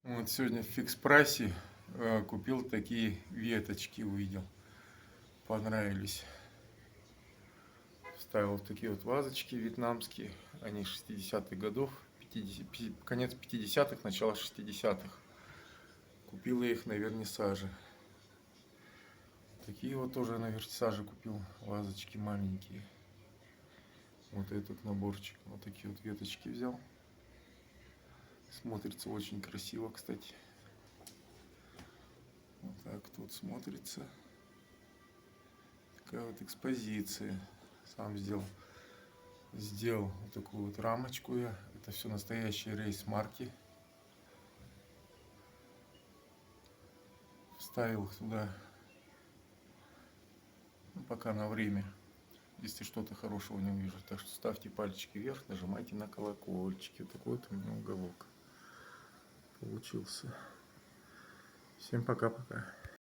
Вот сегодня в фикс-прайсе купил такие веточки, увидел. Понравились. Вставил такие вот вазочки вьетнамские. Они 60-х годов, конец 50-х, начало 60-х. Купил я их на вернисаже. Такие вот тоже на вернисаже купил вазочки маленькие. Вот этот наборчик. Вот такие вот веточки взял. Смотрится очень красиво, кстати. Вот так тут смотрится. Такая вот экспозиция. Сам сделал. Сделал вот такую вот рамочку я. Это все настоящие рейс-марки. Вставил их туда. Ну, пока на время. Если что-то хорошего не увижу. Так что ставьте пальчики вверх, нажимайте на колокольчики. Вот такой вот у меня уголок получился. Всем пока-пока.